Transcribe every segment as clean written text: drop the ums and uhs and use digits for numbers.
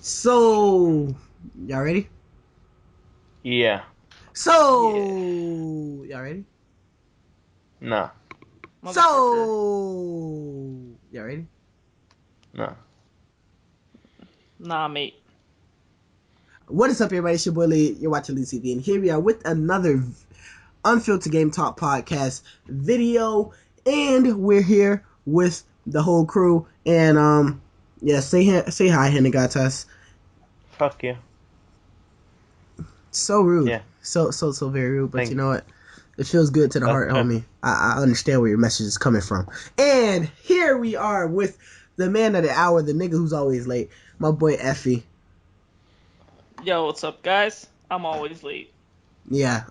So, y'all ready? Yeah. Y'all ready? No. Y'all ready? No. Nah, mate. What is up, everybody? It's your boy Lee. You're watching Lee TV, and here we are with another Unfiltered Game Talk podcast video, and we're here with the whole crew. And yeah, say hi, Ghattas. Fuck you. So rude. Yeah. So very rude. But you Thank know what? It feels good to the heart, That's homie. I understand where your message is coming from. And here we are with the man of the hour, the nigga who's always late, my boy Effie. Yo, what's up, guys? I'm always late. Yeah,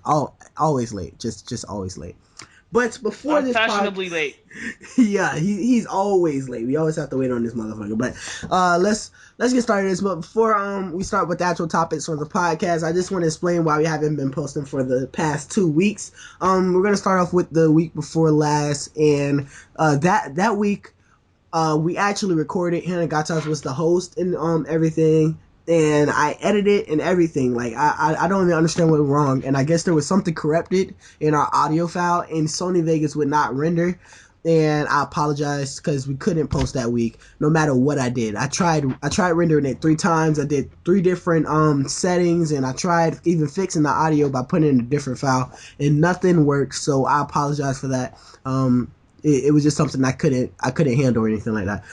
always late. Just always late. But before I'm this fashionably late. yeah, he's always late. We always have to wait on this motherfucker. But let's get started this. But before we start with the actual topics for the podcast, I just want to explain why we haven't been posting for the past 2 weeks. We're gonna start off with the week before last, and that week we actually recorded. Hannah Ghattas was the host and everything. And I edited and everything. Like I don't even understand what went wrong. And I guess there was something corrupted in our audio file, and Sony Vegas would not render. And I apologize because we couldn't post that week. No matter what I did, I tried rendering it 3 times. I did 3 different settings, and I tried even fixing the audio by putting in a different file, and nothing worked. So I apologize for that. It was just something I couldn't handle or anything like that.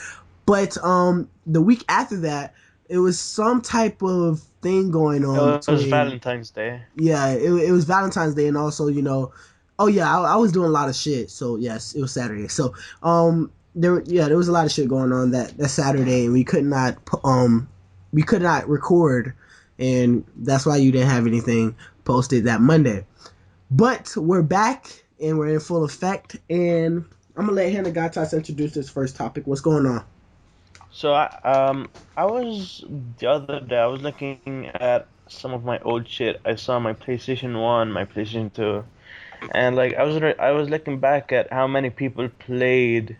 But the week after that, it was some type of thing going on it was between. Valentine's Day. Yeah, it was Valentine's Day, and also oh yeah, I was doing a lot of shit. So yes, it was Saturday. So there was a lot of shit going on that Saturday, and we could not record, and that's why you didn't have anything posted that Monday. But we're back and we're in full effect, and I'm gonna let Hannah Ghattas introduce this first topic. What's going on? So I was the other day. I was looking at some of my old shit. I saw my PlayStation 1, my PlayStation 2, and like I was looking back at how many people played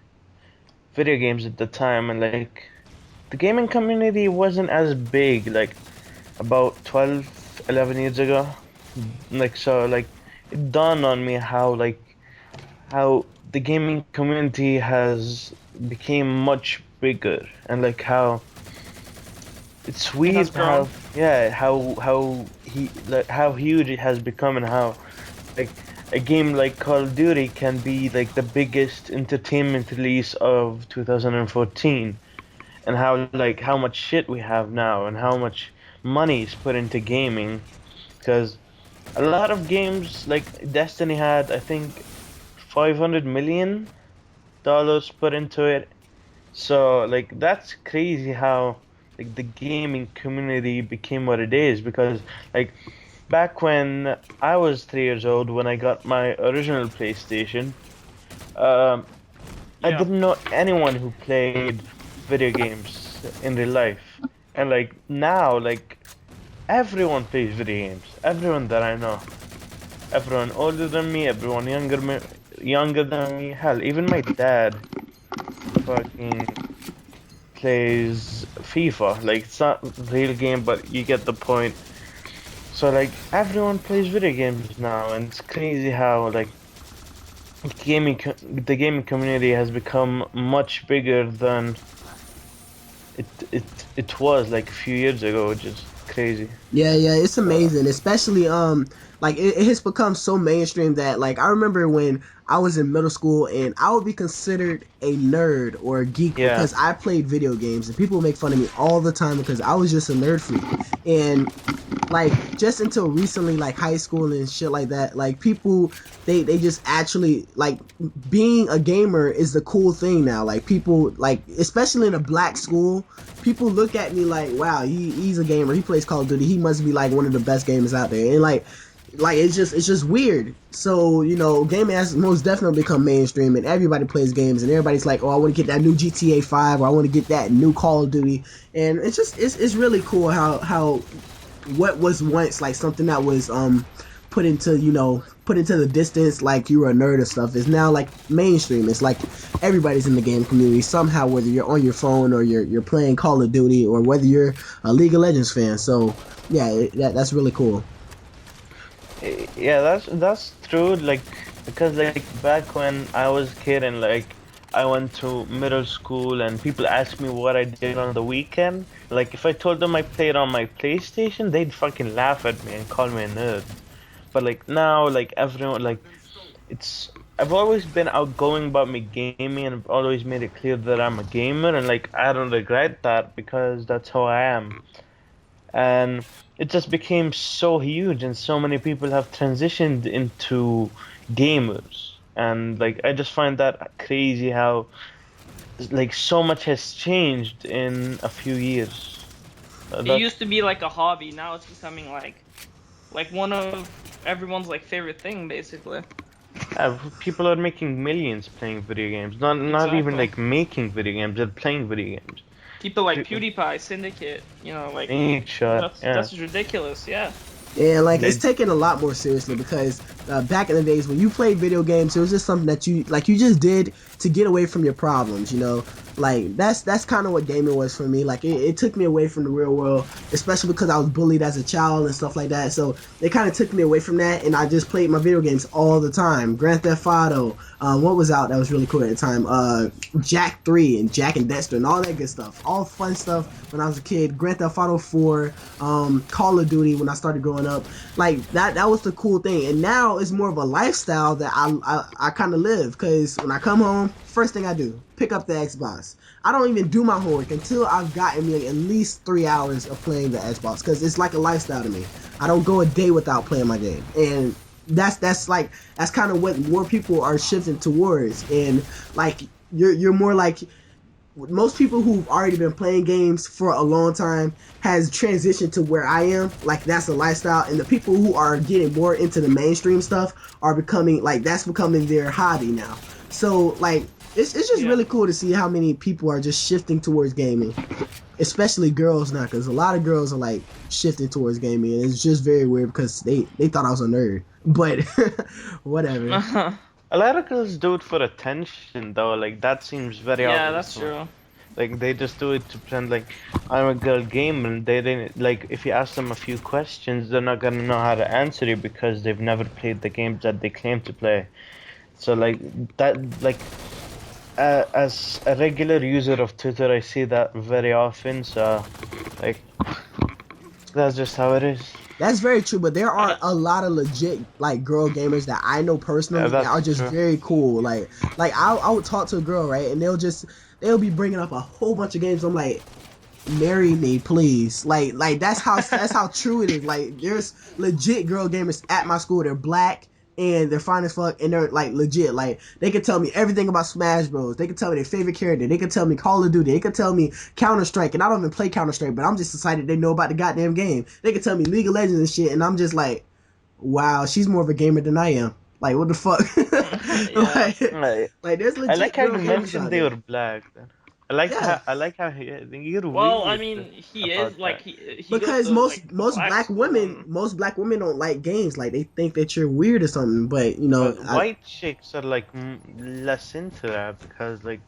video games at the time, and like the gaming community wasn't as big like about 12, 11 years ago. Like so like it dawned on me how the gaming community has became much bigger, and like how it's It has weird grown. how huge it has become, and how like a game like Call of Duty can be like the biggest entertainment release of 2014, and how much shit we have now, and how much money is put into gaming, because a lot of games like Destiny had, I think, $500 million put into it. So like that's crazy how like the gaming community became what it is, because like back when I was 3 years old, when I got my original PlayStation, um, I Yeah. didn't know anyone who played video games in real life. And like now, like everyone plays video games. Everyone that I know. Everyone older than me, everyone younger than me. Hell, even my dad fucking plays FIFA. Like it's not a real game, but you get the point. So like everyone plays video games now, and it's crazy how like the gaming community has become much bigger than it it it was like a few years ago, which is crazy. Yeah, it's Uh, amazing. Especially like it has become so mainstream that like I remember when I was in middle school and I would be considered a nerd or a geek yeah, because I played video games, and people would make fun of me all the time because I was just a nerd freak. And like just until recently, like high school and shit like that, like people they just actually like being a gamer is the cool thing now. Like people, like especially in a black school, people look at me like, wow, he's a gamer, he plays Call of Duty, he must be like one of the best gamers out there. And like it's just weird. So gaming has most definitely become mainstream, and everybody plays games, and everybody's like, oh, I want to get that new GTA 5, or I want to get that new Call of Duty. And it's really cool how what was once like something that was put into the distance like you were a nerd or stuff is now like mainstream. It's like everybody's in the game community somehow, whether you're on your phone or you're playing Call of Duty or whether you're a League of Legends fan. So yeah, that's really cool. Yeah, that's true. Like, because like back when I was a kid and like I went to middle school and people asked me what I did on the weekend. Like, if I told them I played on my PlayStation, they'd fucking laugh at me and call me a nerd. But like now, like everyone, like it's I've always been outgoing about me gaming and I've always made it clear that I'm a gamer and like I don't regret that because that's how I am. And it just became so huge and so many people have transitioned into gamers. And like I just find that crazy how like so much has changed in a few years. It That used to be like a hobby. Now it's becoming like one of everyone's like favorite thing, basically. People are making millions playing video games. Not even Exactly. like making video games, they're playing video games. People like Pe- PewDiePie, Syndicate, like Each shot, yeah. that's ridiculous. Yeah. And like it's They, taken a lot more seriously because back in the days when you played video games, it was just something that you just did to get away from your problems. Like that's kind of what gaming was for me. Like it took me away from the real world, especially because I was bullied as a child and stuff like that. So it kind of took me away from that, and I just played my video games all the time. Grand Theft Auto, what was out that was really cool at the time? Jack 3 and Jack and Dexter and all that good stuff. All fun stuff when I was a kid. Grand Theft Auto 4, Call of Duty when I started growing up. Like that was the cool thing. And now it's more of a lifestyle that I kind of live because when I come home, first thing I do, pick up the Xbox. I don't even do my homework until I've gotten me at least 3 hours of playing the Xbox because it's like a lifestyle to me. I don't go a day without playing my game. And that's kind of what more people are shifting towards. And like you're more like most people who've already been playing games for a long time has transitioned to where I am. Like that's a lifestyle, and the people who are getting more into the mainstream stuff are becoming like that's becoming their hobby now. So like it's just really cool to see how many people are just shifting towards gaming, especially girls now, because a lot of girls are like shifting towards gaming, and it's just very weird because they thought I was a nerd, but whatever. a lot of girls do it for attention though. Like that seems very Yeah, obvious that's to me. true. Like they just do it to pretend like I'm a girl gamer. And they didn't like if you ask them a few questions, they're not gonna know how to answer you because they've never played the games that they claim to play. So like that, like as a regular user of Twitter, I see that very often. So like that's just how it is. That's very true, but there are a lot of legit like girl gamers that I know Yeah, personally that are that's just true. very cool. Like I would talk to a girl, right, and they'll be bringing up a whole bunch of games. I'm like, marry me, please. Like that's how true it is. Like there's legit girl gamers at my school. They're black and they're fine as fuck, and they're like legit. Like they can tell me everything about Smash Bros. They can tell me their favorite character. They can tell me Call of Duty. They can tell me Counter Strike, and I don't even play Counter Strike, but I'm just excited they know about the goddamn game. They can tell me League of Legends and shit, and I'm just like, wow, she's more of a gamer than I am. Like what the fuck? Yeah. like there's I legit like how girl you gamers mentioned out they there. were black. Yeah. I like how you're Well, I weird mean, he is about like that. he goes Because to like a black school and most black women don't like games. Like they think that you're weird or something. But But white chicks are like less into that because like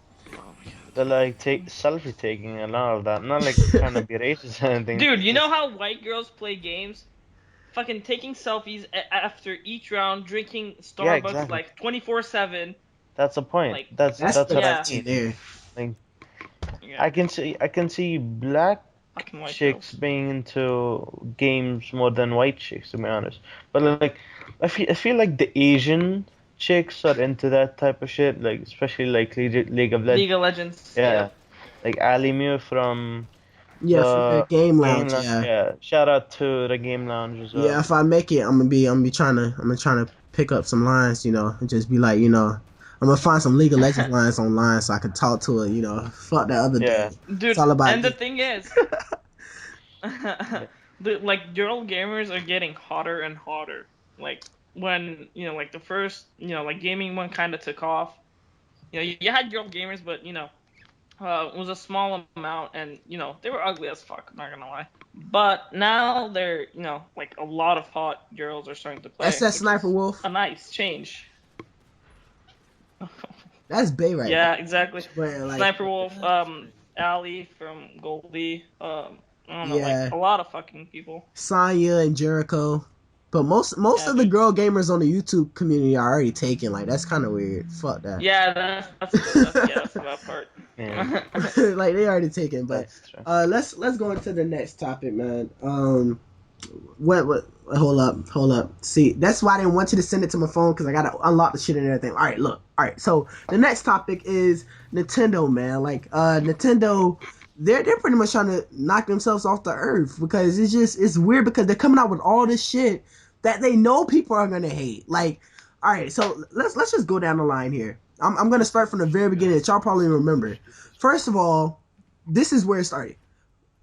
they're like take selfie taking and all of that. Not like trying to be racist or anything. dude, you know Just how white girls play games? Fucking taking selfies after each round, drinking yeah, Starbucks exactly. like 24/7. That's the point. Like that's That's the what I yeah, passion mean. there. Like yeah, I can see black fucking white chicks girls. being into games more than white chicks, to be honest. But like, I feel like the Asian chicks are into that type of shit, like especially like League of League Legends. of Legends. Yeah, Yep. like Ali Mew from Yeah, from the the game Game lounge. Lounge. Yeah, Yeah, shout out to the Game Lounge as yeah. well. If I make it, I'm gonna be trying to pick up some lines. And just be like, I'm gonna find some League of Legends lines online so I can talk to it. Fuck that other Yeah, dude. It's Dude, all about and the game. thing is, yeah, like girl gamers are getting hotter and hotter. Like when like the first like gaming one kind of took off. You had girl gamers, but was a small amount, and they were ugly as fuck. I'm not gonna lie. But now they're like a lot of hot girls are starting to play, SS which Sniper is Wolf. a nice change. That's Bay right Yeah, there. exactly. But like, Sniper Wolf, Ali from Goldie, I don't know, like yeah, a lot of fucking people. Sonya and Jericho. But most Yeah, of the dude. girl gamers on the YouTube community are already taken. Like that's kind of weird. Fuck that. Yeah, that's the bad part. Yeah, Like they already taken. But that's true. let's go into the next topic, man. What hold up. See, that's why I didn't want you to send it to my phone because I gotta unlock the shit and everything. All right, look. All right, so the next topic is Nintendo, man. Like Nintendo, they're pretty much trying to knock themselves off the earth because it's weird because they're coming out with all this shit that they know people are gonna hate. Like, all right, so let's just go down the line here. I'm gonna start from the very beginning that y'all probably remember. First of all, this is where it started.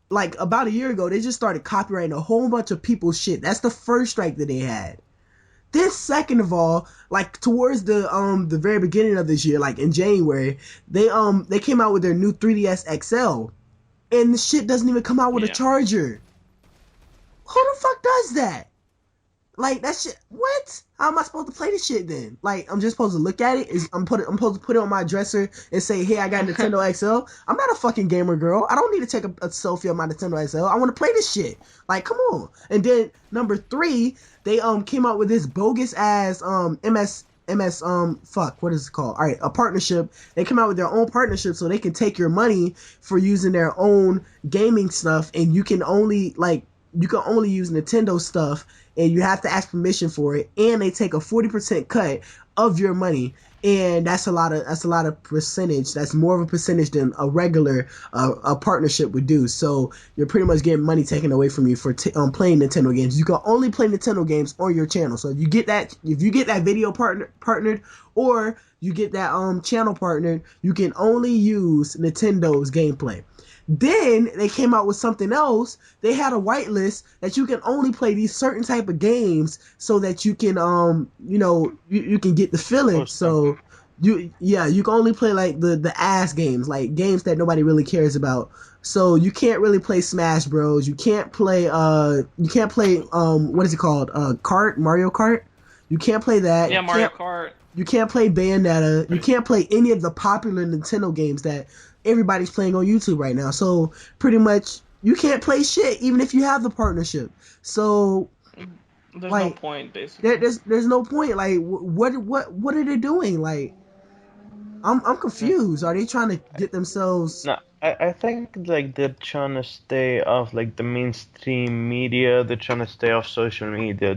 Like about a year ago, they just started copyrighting a whole bunch of people's shit. That's the first strike that they had. Then second of all, like towards the very beginning of this year, like in January, they came out with their new 3DS XL, and the shit doesn't even come out with a Yeah. charger. Who the fuck does that? Like that shit. What? How am I supposed to play this shit then? Like I'm just supposed to look at it. I'm supposed to put it on my dresser and say, "Hey, I got a Nintendo XL." I'm not a fucking gamer girl. I don't need to take a selfie of my Nintendo XL. I want to play this shit. Like, come on. And then number 3, they came out with this bogus ass MS fuck, what is it called? All right, a partnership. They come out with their own partnership so they can take your money for using their own gaming stuff, and you can only use Nintendo stuff, and you have to ask permission for it, and they take a 40% cut of your money, and that's a lot of percentage. That's more of a percentage than a regular a partnership would do. So you're pretty much getting money taken away from you for playing Nintendo games. You can only play Nintendo games on your channel. So if you get that video partnered, or you get that channel partnered, you can only use Nintendo's gameplay. Then they came out with something else. They had a whitelist that you can only play these certain type of games so that you can you can get the feeling. So you can only play like the ass games, like games that nobody really cares about. So you can't really play Smash Bros. You can't play what is it called? Mario Kart. You can't play that. Yeah, Mario Kart. You can't play Bayonetta. You can't play any of the popular Nintendo games that everybody's playing on YouTube right now. So pretty much you can't play shit even if you have the partnership. So There's like, no point, basically. There's no point. Like what are they doing? Like I'm confused. Are they trying to get themselves? No, I think like they're trying to stay off like the mainstream media. They're trying to stay off social media.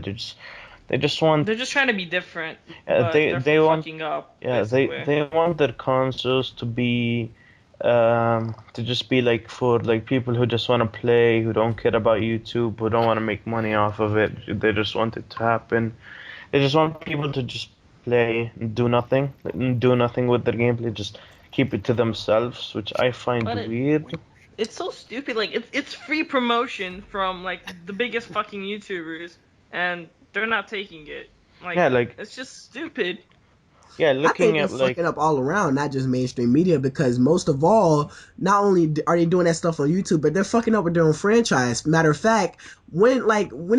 They just want They're just trying to be different, uh, but they they're they want fucking up, yeah basically. they want their consoles to just be like for like people who just want to play, who don't care about YouTube, who don't want to make money off of it. They just want it to happen. They just want people to just play and do nothing, with their gameplay, just keep it to themselves, which I find But weird. it's so stupid. Like it's free promotion from like the biggest fucking YouTubers, and they're not taking it. Like Yeah, like it's just stupid. I think looking they're at like fucking up all around, not just mainstream media, because most of all, not only are they doing that stuff on YouTube, but they're fucking up with their own franchise. Matter of fact, when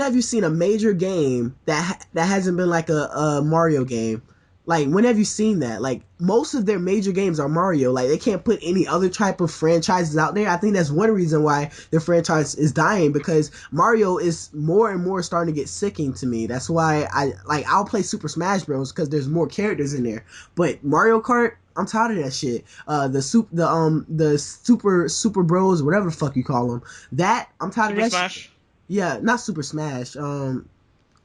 have you seen a major game that hasn't been like a Mario game? Like, when have you seen that? Like, most of their major games are Mario. Like, they can't put any other type of franchises out there. I think that's one reason why their franchise is dying, because Mario is more and more starting to get sicking to me. That's why I'll play Super Smash Bros. Because there's more characters in there. But Mario Kart, I'm tired of that shit. The Super Bros, whatever the fuck you call them. That I'm tired Super of that Smash. shit. Yeah, not Super Smash.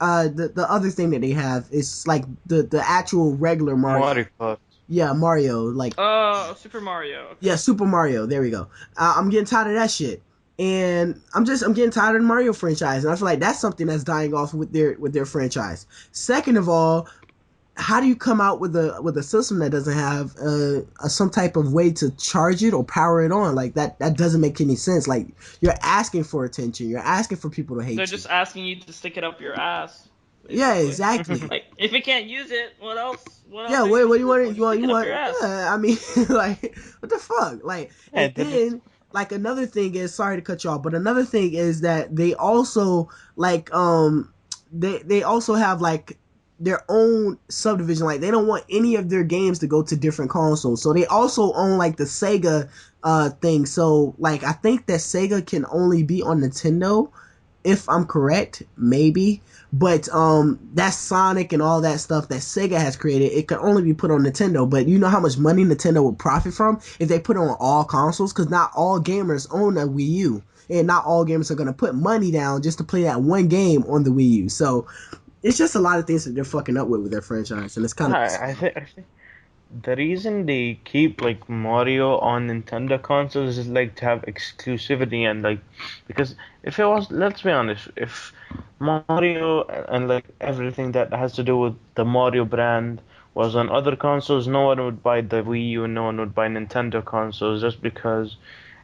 The other thing that they have is like the actual regular Mario. Mario Kart. Yeah, Mario. Like, Oh, Super Mario. Okay. yeah, Super Mario. There we go. I'm getting tired of that shit, and I'm getting tired of the Mario franchise, and I feel like that's something that's dying off with their franchise. Second of all, how do you come out with a system that doesn't have some type of way to charge it or power it on? Like that doesn't make any sense. Like, you're asking for attention. You're asking for people to hate They're you. just asking you to stick it up your ass. Yeah, basically. exactly. Like, if you can't use it, what else? What Yeah, else are you what gonna do you use it want? for? Just stick You it up want? your ass. Yeah, I mean, like, what the fuck? Like, Yeah, and they just then, like, another thing is, sorry to cut you off, but another thing is that they also, like, they also have, like, their own subdivision. Like, they don't want any of their games to go to different consoles. So they also own, like, the Sega, thing. So, like, I think that Sega can only be on Nintendo, if I'm correct, maybe. But that Sonic and all that stuff that Sega has created, it can only be put on Nintendo. But you know how much money Nintendo would profit from if they put it on all consoles? Because not all gamers own a Wii U, and not all gamers are gonna put money down just to play that one game on the Wii U. So it's just a lot of things that they're fucking up with their franchise, and it's kind of I think the reason they keep like Mario on Nintendo consoles is like to have exclusivity and like because if it was, let's be honest, if Mario and like everything that has to do with the Mario brand was on other consoles, no one would buy the Wii U and no one would buy Nintendo consoles just because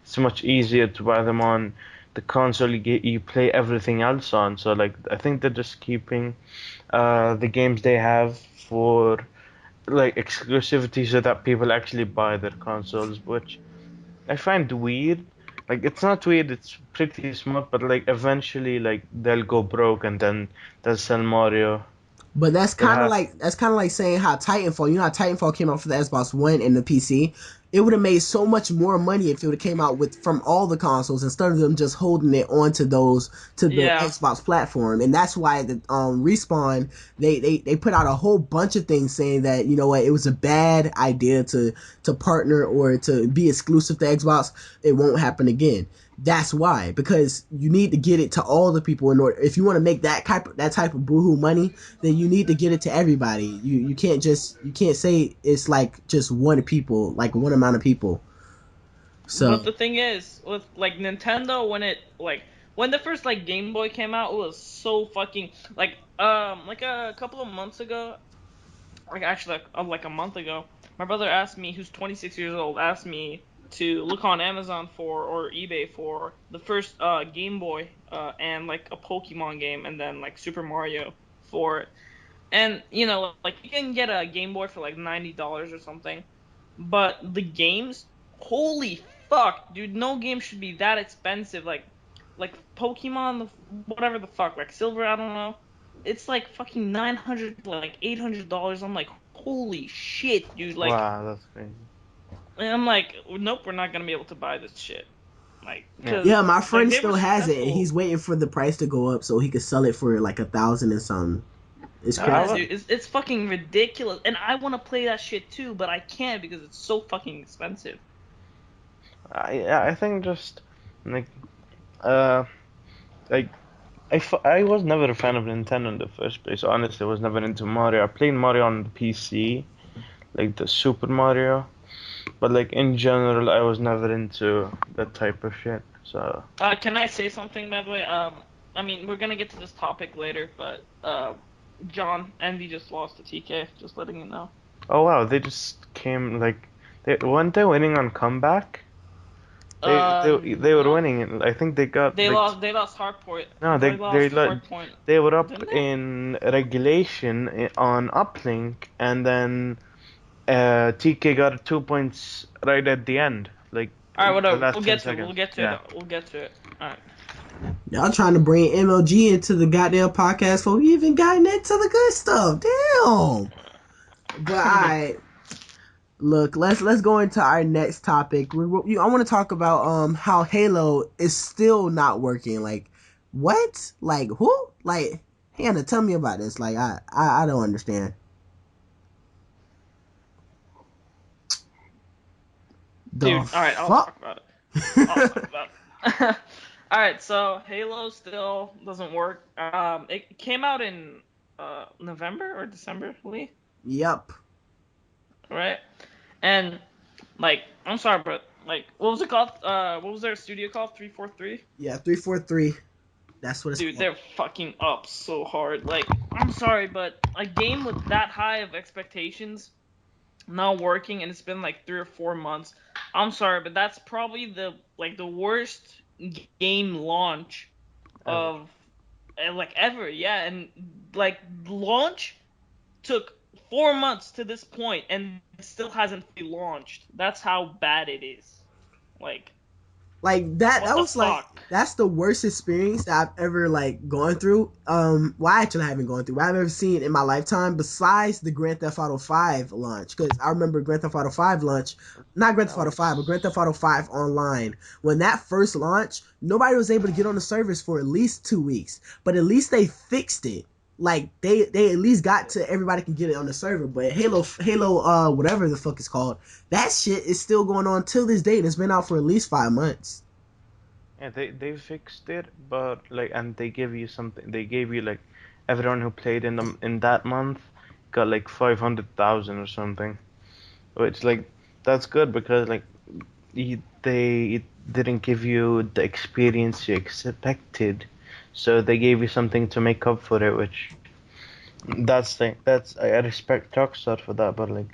it's much easier to buy them on the console you play everything else on. So like I think they're just keeping the games they have for like exclusivity so that people actually buy their consoles, which I find weird. Like it's not weird, it's pretty smart, but like eventually like they'll go broke and then they'll sell Mario. But They'll have that's kind of like saying how Titanfall. You know how Titanfall came out for the Xbox One and the PC. It would have made so much more money if it would have came out with from all the consoles instead of them just holding it onto those to the Yeah. Xbox platform. And that's why the Respawn they put out a whole bunch of things saying that you know what it was a bad idea to partner or to be exclusive to Xbox. It won't happen again. That's why, because you need to get it to all the people in order. If you want to make that type of boohoo money, then you need to get it to everybody. You can't just you can't say it's like just one people, like one amount of people. But So the thing is, with like Nintendo, when the first like Game Boy came out, it was so fucking like a couple of months ago, like actually like a month ago, my brother asked me, who's 26 years old, asked me to look on Amazon for or eBay for the first Game Boy and like a Pokemon game and then like Super Mario for it. And like you can get a Game Boy for like $90 or something, but the games, holy fuck, dude, no game should be that expensive. Like Pokemon, whatever the fuck, like Silver, I don't know. It's like fucking 900, like $800. I'm like, holy shit, dude. Like, wow, that's crazy. and I'm like, nope, we're not gonna be able to buy this shit. Like, Yeah. cause yeah, my like friend they were still has it, and successful. he's waiting for the price to go up so he could sell it for like 1,000 and something. It's I Yeah, crazy. was dude, it's fucking ridiculous, and I want to play that shit too, but I can't because it's so fucking expensive. I think just like uh like I was never a fan of Nintendo in the first place. Honestly, I was never into Mario. I played Mario on the PC, like the Super Mario. But like in general, I was never into that type of shit. So Can I say something, by the way? I mean, we're gonna get to this topic later, but John Envy just lost to TK. Just letting you know. oh wow, they just came like they weren't they winning on comeback? They were No, winning and I think they got they like lost. They lost Hardpoint. no They lost Hardpoint, they were up didn't they? in regulation on uplink and then TK got 2 points right at the end, like All right, the whatever. last We'll 10 get to it. We'll seconds. get to it. Yeah. We'll get to it. All right. Y'all trying to bring MLG into the goddamn podcast before we even gotten into the good stuff. Damn. But alright, look, let's go into our next topic. I want to talk about how Halo is still not working. Like, what? Like who? Like, Hannah, tell me about this. Like, I don't understand. The Dude, all right, I'll fuck? talk about it. I'll talk about it. All right, so Halo still doesn't work. It came out in November or December, Lee, Yep. right? And like, I'm sorry, but like, what was it called? What was their studio called? 343. Yeah, 343. That's what it's Dude, called. they're fucking up so hard. Like, I'm sorry, but a game with that high of expectations not working, and it's been like 3 or 4 months. I'm sorry, but that's probably the worst game launch Ever. of like ever. Yeah, and like launch took 4 months to this point, and it still hasn't fully launched. That's how bad it is. Like that what the was like fuck? that's the worst experience that I've ever like gone through. Well, I actually haven't gone through. I've ever seen in my lifetime besides the Grand Theft Auto 5 launch, because I remember Grand Theft Auto 5 launch, not Grand That Theft Auto 5, but Grand was Theft Auto 5 online. When that first launched, nobody was able to get on the servers for at least 2 weeks, but at least they fixed it. Like they at least got to everybody can get it on the server. But Halo whatever the fuck it's called, that shit is still going on till this date. It's been out for at least 5 months. yeah, they fixed it, but like, and they give you something. They gave you like everyone who played in that month got like 500,000 or something, which like that's good because like they didn't give you the experience you expected, so they gave you something to make up for it, which that's I respect Rockstar for that, but like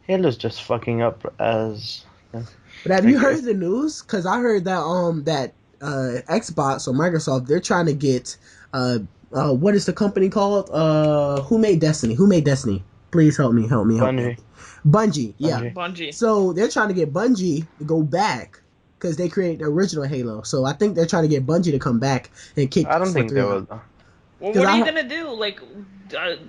Halo's just fucking up as But have you like heard the news? Because I heard that Xbox or Microsoft, they're trying to get what is the company called? Who made Destiny? Who made Destiny? Please help me, help me, help me, help Bungie, me. Bungie, yeah. Bungie. Bungie. So they're trying to get Bungie to go back because they created the original Halo. So I think they're trying to get Bungie to come back and kick I don't think they 4-3 will out. though. Well, Because what are you I gonna do?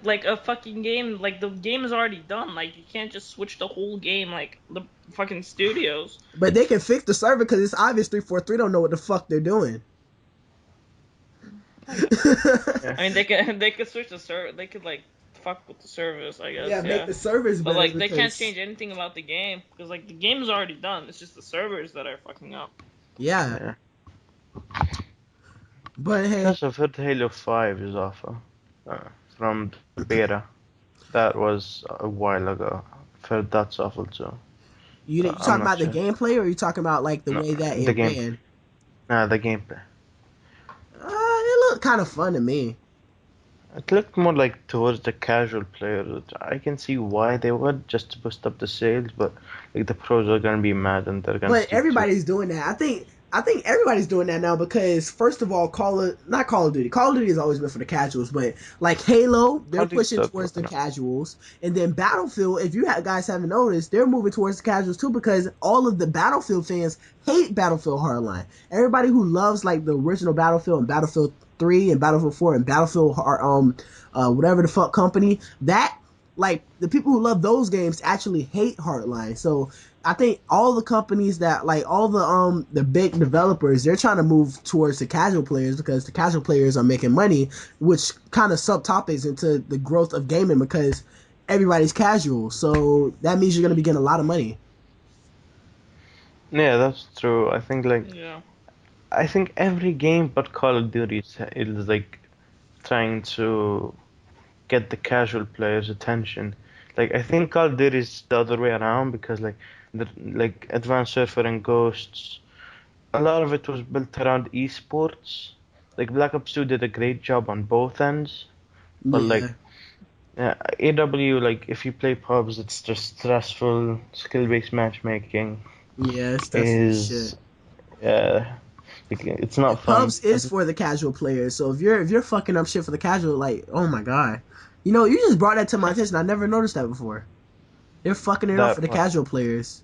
Like a fucking game. Like the game is already done. Like you can't just switch the whole game. Like the fucking studios. but they can fix the server because it's obvious 343 don't know what the fuck they're doing. Yeah. I mean, they could switch the server. They could like fuck with the servers, I Yeah, guess. make Yeah. the servers But better like they can't because change anything about the game because like the game is already done. It's just the servers that are fucking up. yeah. Yeah. But hey, Because I've heard Halo 5 is offer from the beta. That was a while ago. I've heard that's awful too. you I'm talking not about the sure. gameplay, or you talking about like the No, way that the it game. ran? Nah, the gameplay. It looked kind of fun to me. It looked more like towards the casual player. I can see why they would, just to boost up the sales, but like the pros are gonna be mad and they're gonna But keep to. everybody's doing that. I think everybody's doing that now because first of all, not Call of Duty. Call of Duty has always been for the casuals, but like Halo, Call they're of Duty pushing stuff, towards the no. casuals, and then Battlefield. If you guys haven't noticed, they're moving towards the casuals too because all of the Battlefield fans hate Battlefield Hardline. Everybody who loves like the original Battlefield and Battlefield 3 and Battlefield 4 and Battlefield whatever the fuck company, that like the people who love those games actually hate Hardline. So I think all the companies that like all the big developers, they're trying to move towards the casual players because the casual players are making money, which kind of subtopics into the growth of gaming because everybody's casual. So that means you're gonna be getting a lot of money. Yeah, that's true. Yeah. I think every game but Call of Duty is like trying to get the casual players' attention. Like I think Call of Duty is the other way around because like Advanced Warfare and Ghosts, a lot of it was built around esports. Like Black Ops 2 did a great job on both ends, but like Yeah, AW, like if you play pubs, it's just stressful. Skill-based matchmaking yeah, it's stressful as shit. is uh, it's not fun. Pubs is for the casual players. So if you're fucking up shit for the casual, like oh my god, you just brought that to my attention. I never noticed that before. They're fucking it up for That the casual players.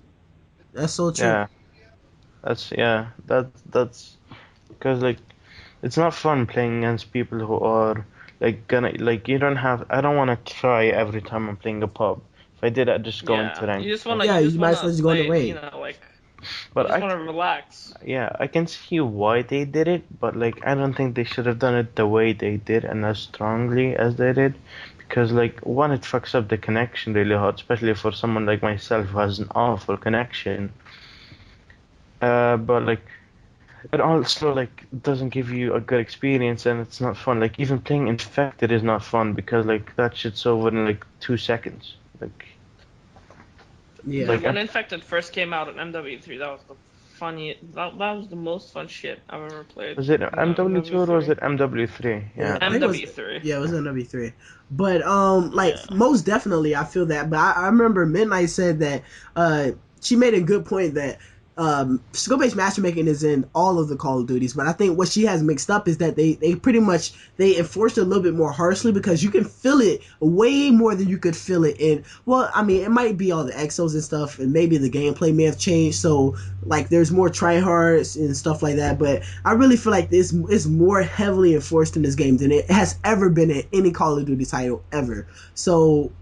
That's so true. yeah, that's because like it's not fun playing against people who are like gonna like you don't have. I don't want to try every time I'm playing a pub. If I did, I'd just go into Yeah. You ranked. just wanna Yeah, you just you might as well wanna just go in the play. rain. Like you But just I wanna relax. Yeah, I can see why they did it, but like I don't think they should have done it the way they did and as strongly as they did, because like one, it fucks up the connection really hard, especially for someone like myself who has an awful connection. But like it also like doesn't give you a good experience and it's not fun. Like even playing Infected is not fun because like that shit's over in like 2 seconds. Yeah. Dude, Like when I, Infected first came out in MW3, that was the funny. That was the most fun shit I've ever played. was it In the MW2 or was MW3. it MW3? Yeah, Yeah. I think it was. MW3. Yeah, it was MW3. But Yeah. like most definitely, I feel that. But I remember Midnight said that she made a good point that skill-based matchmaking is in all of the Call of Duties, but I think what she has mixed up is that they pretty much they enforced it a little bit more harshly because you can feel it way more than you could feel it in. Well, I mean, it might be all the exos and stuff, and maybe the gameplay may have changed, so like there's more tryhards and stuff like that. But I really feel like this is more heavily enforced in this game than it has ever been in any Call of Duty title ever. So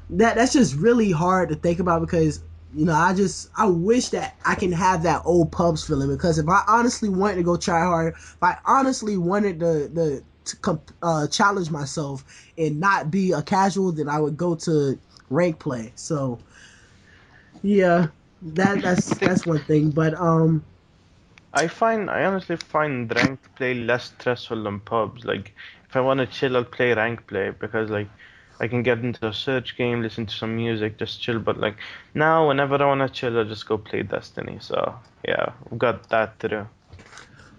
that's just really hard to think about because I wish that I can have that old pubs feeling because if I honestly wanted to go try hard, if I honestly wanted to challenge myself and not be a casual, then I would go to rank play. So yeah, that's one thing. But I honestly find ranked play less stressful than pubs. Like if I want to chill, I'll play rank play because like I can get into a search game, listen to some music, just chill. But like now, whenever I want to chill, I just go play Destiny. So yeah, I've got that to do.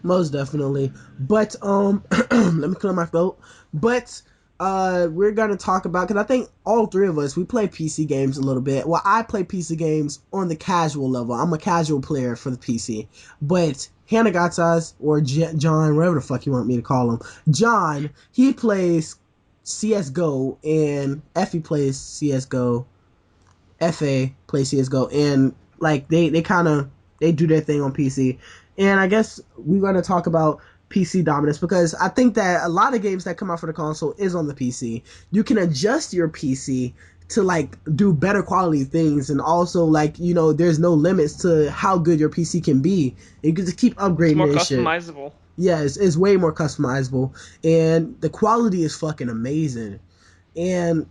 most definitely. But let me clear my throat. But we're gonna talk about because I think all three of us we play PC games a little bit. Well, I play PC games on the casual level. I'm a casual player for the PC. But Hannah Ghattas or John, whatever the fuck you want me to call him, John, he plays CS:GO and Effie plays CS:GO. FA plays CS:GO and like they kind of they do their thing on PC. And I guess we're going to talk about PC dominance because I think that a lot of games that come out for the console is on the PC. You can adjust your PC to like do better quality things and also like there's no limits to how good your PC can be. You can just keep It's upgrading more it and shit. customizable. Yeah, it's way more customizable and the quality is fucking amazing. And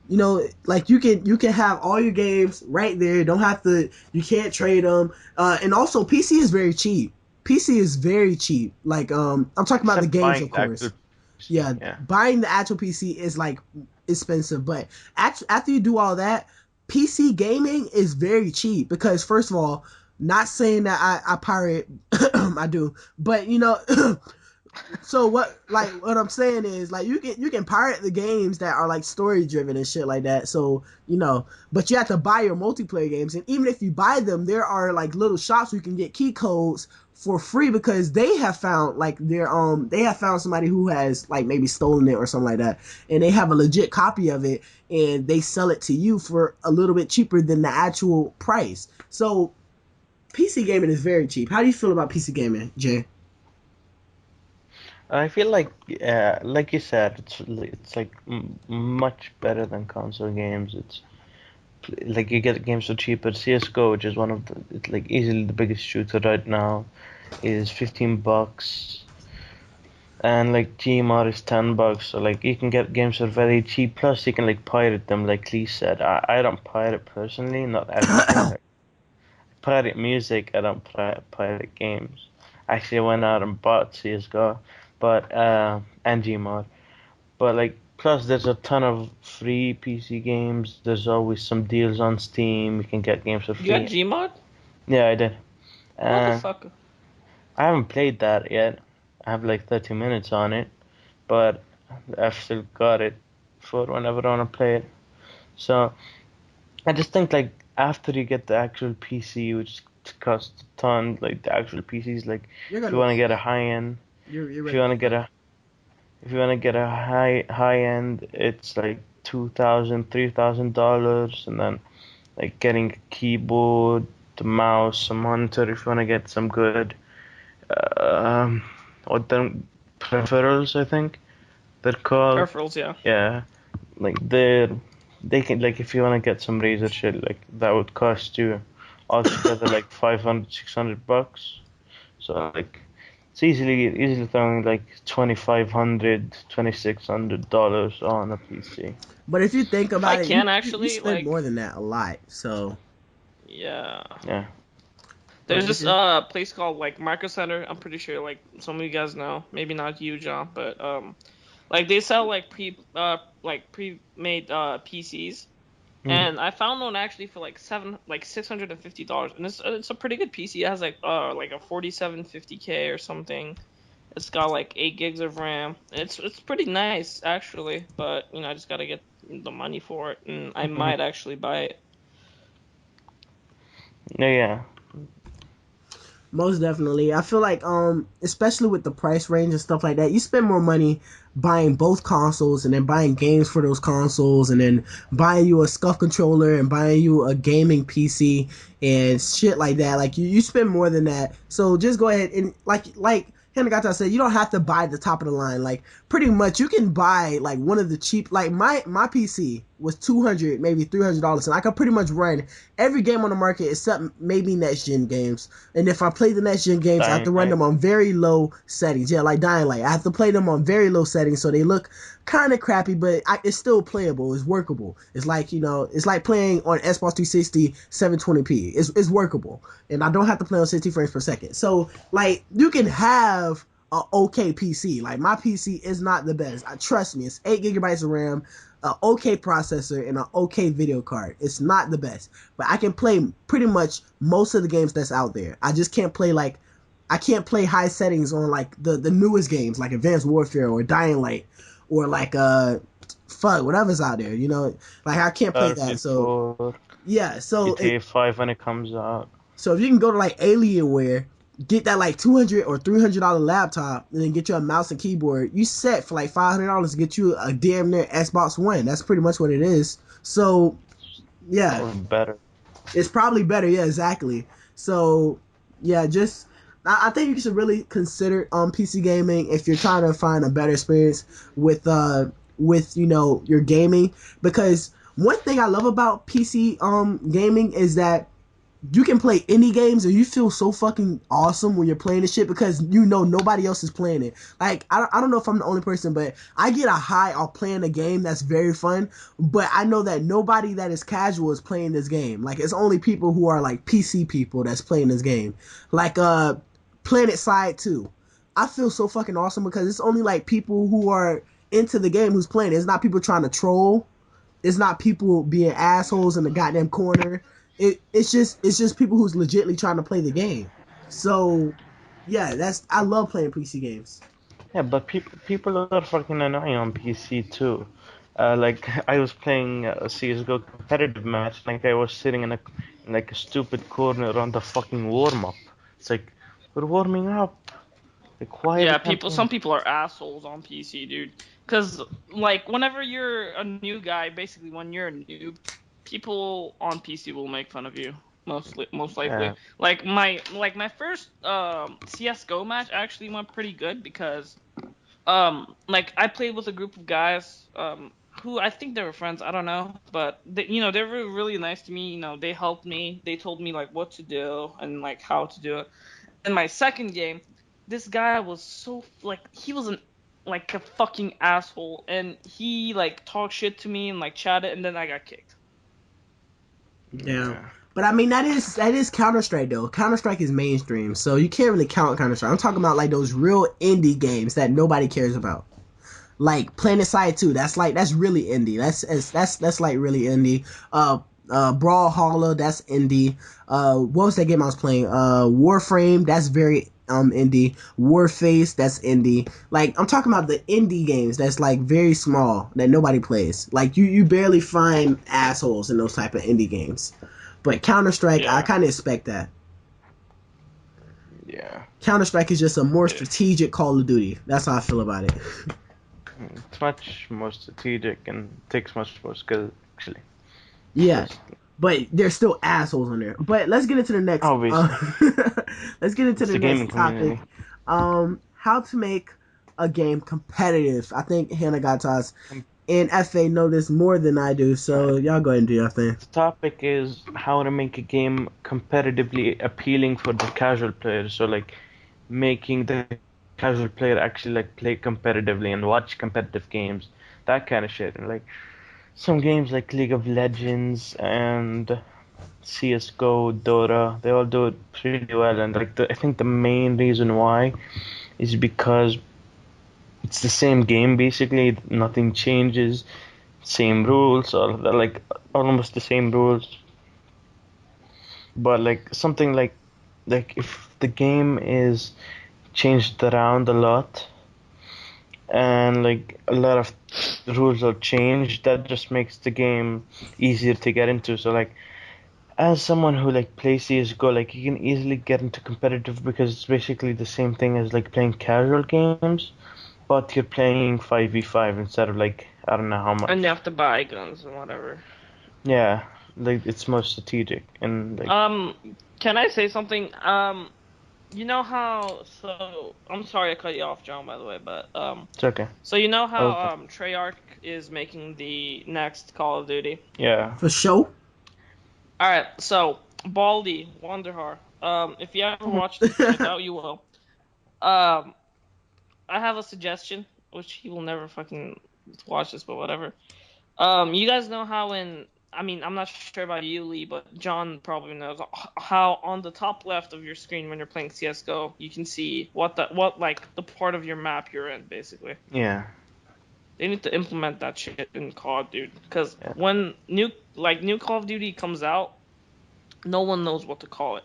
like you can have all your games right there. You can't trade them. And also PC is very cheap. PC is very cheap. Like I'm talking about the Except games, buying of the actual course. PC. Yeah, Yeah. buying the actual PC is like expensive, but after you do all that, PC gaming is very cheap because first of all, not saying that I pirate, I do, but so what I'm saying is like you can pirate the games that are like story driven and shit like that. So but you have to buy your multiplayer games, and even if you buy them, there are like little shops where you can get key codes for free because they have found like they have found somebody who has like maybe stolen it or something like that, and they have a legit copy of it, and they sell it to you for a little bit cheaper than the actual price. So PC gaming is very cheap. How do you feel about PC gaming, Jay? I feel like you said, it's like much better than console games. It's like you get games for cheaper. CS:GO, which is one of it's like easily the biggest shooter right now, is $15, and like Gmod is $10. So like you can get games for very cheap. Plus you can like pirate them, like Lee said. I don't pirate personally, not everything. Like pirate music. I don't pirate games. Actually, I went out and bought CS:GO, but and Gmod. But like, plus there's a ton of free PC games. There's always some deals on Steam. You can get games for You got free. Gmod? Yeah, I did. Uh, Motherfucker. I haven't played that yet. I have like 30 minutes on it, but I've still got it for whenever I want to play it. So I just think like after you get the actual PC, which costs a ton, like the actual PCs, like You're if you gonna want to get a high end, you're if you ready. want to get a if you want to get a high end, it's like $2,000, $3,000, and then like getting a keyboard, the mouse, a monitor. If you want to get some good, um, what then peripherals, I think they're called. Peripherals, yeah. Yeah, like they can like if you want to get some razor shit, like that would cost you altogether like 500, $600. So like it's easily throwing like 2,500, $2,600 on a PC. But if you think If I about it, can you actually, spend more like, than that a lot. So, yeah. Yeah. but There's if this you place called like Micro Center. I'm pretty sure like some of you guys know. Maybe not you, John, but like they sell pre-made PCs. Mm. And I found one actually for like $650, and it's a pretty good PC. It has like a 4750K or something. It's got like 8 gigs of RAM. It's pretty nice actually, but I just gotta get the money for it, and I Mhm. might actually buy it. Yeah, yeah. Most definitely. I feel like especially with the price range and stuff like that, you spend more money buying both consoles and then buying games for those consoles and then buying you a scuff controller and buying you a gaming PC and shit like that. Like you spend more than that. So just go ahead and like Hinagata said, you don't have to buy the top of the line. Like pretty much you can buy like one of the cheap like my PC was $200, maybe $300, and I could pretty much run every game on the market except maybe next gen games. And if I play the next gen games, I have to Dying run Light. them on very low settings. Yeah, like Dying Light. I have to play them on very low settings so they look kind of crappy, but it's still playable. It's workable. It's like, it's like playing on Xbox 360 720p. It's workable. And I don't have to play on 60 frames per second. So, like, you can have a okay PC. Like, my PC is not the best. Trust me, it's 8 gigabytes of RAM, an okay processor, and an okay video card. It's not the best. But I can play pretty much most of the games that's out there. I just can't play, like, I can't play high settings on, like, the newest games, like Advanced Warfare or Dying Light or, like, fuck, whatever's out there, Like, I can't play that. Battlefield So, 4, yeah. GTA 5 when it comes out. So if you can go to, like, Alienware, get that, like, $200 or $300 laptop, and then get you a mouse and keyboard, you set for, like, $500 to get you a damn near Xbox One. That's pretty much what it is. So, yeah. Or better. It's probably better. Yeah, exactly. So, yeah, just I think you should really consider PC gaming if you're trying to find a better experience with your gaming, because one thing I love about PC gaming is that you can play indie games and you feel so fucking awesome when you're playing this shit because nobody else is playing it. Like, I don't know if I'm the only person, but I get a high off playing a game that's very fun, but I know that nobody that is casual is playing this game. Like, it's only people who are like PC people that's playing this game. Like Planet Side 2. I feel so fucking awesome because it's only like people who are into the game who's playing it. It's not people trying to troll. It's not people being assholes in the goddamn corner. It's just people who's legitly trying to play the game. So yeah, I love playing PC games. Yeah, but people are fucking annoying on PC too. Like I was playing a CS:GO competitive match, like I was sitting in like a stupid corner on the fucking warm up. It's like we're warming up. Like why are we Yeah, camping? some people are assholes on PC, dude. Cause like whenever you're a new guy, basically when you're a noob, people on PC will make fun of you. Most likely. Yeah, Like my first CS:GO match actually went pretty good because like I played with a group of guys who I think they were friends, I don't know, but they were really nice to me. They helped me. They told me like what to do and like how to do it. In my second game, this guy was so like he was an like a fucking asshole, and he like talked shit to me and like chatted, and then I got kicked. Yeah. yeah. But I mean that is Counter Strike though. Counter Strike is mainstream, so you can't really count Counter Strike. I'm talking about like those real indie games that nobody cares about. Like Planet Side 2, that's really indie. That's like really indie. Brawlhalla, that's indie. What was that game I was playing? Warframe, that's very indie. Warface, that's indie. Like, I'm talking about the indie games that's like very small that nobody plays. Like, you barely find assholes in those type of indie games. But Counter Strike, I Yeah. kind of expect that. Yeah. Counter Strike is just a more Yeah. strategic Call of Duty. That's how I feel about it. It's much more strategic and takes much more skill actually. Yeah, Just but there's still assholes on there. But let's get into the next. obviously. Let's get into It's the the gaming next topic. community. How to make a game competitive. I think Hannah Ghattas Um, and FA know this more than I do. So y'all go ahead and do your thing. The topic is how to make a game competitively appealing for the casual player. So like making the casual player actually like play competitively and watch competitive games, that kind of shit. And like some games like League of Legends and CS:GO, Dota, they all do it pretty well. And like I think the main reason why is because it's the same game basically. Nothing changes, same rules, or they're like almost the same rules. But like something like if the game is changed around a lot and like a lot of rules are changed, that just makes the game easier to get into. So like as someone who like plays CS:GO, like you can easily get into competitive because it's basically the same thing as like playing casual games, but you're playing 5v5 instead of like I don't know how And much. you have to buy guns and whatever. Yeah, like it's more strategic and like Um, can I say something? You know how, so I'm sorry I cut you off, John, by the way, but it's okay. so you know I was how Treyarch is making the next Call of Duty? yeah. For sure. All right, so Baldy Wanderhar, if you ever watch this, which I doubt you will, um, I have a suggestion, which he will never fucking watch this, but whatever. You guys know how I mean, I'm not sure about you, Lee, but John probably knows how on the top left of your screen when you're playing CS:GO, you can see what like the part of your map you're in, basically. Yeah. They need to implement that shit in COD, dude. Because Yeah. when new Call of Duty comes out, no one knows what to call it.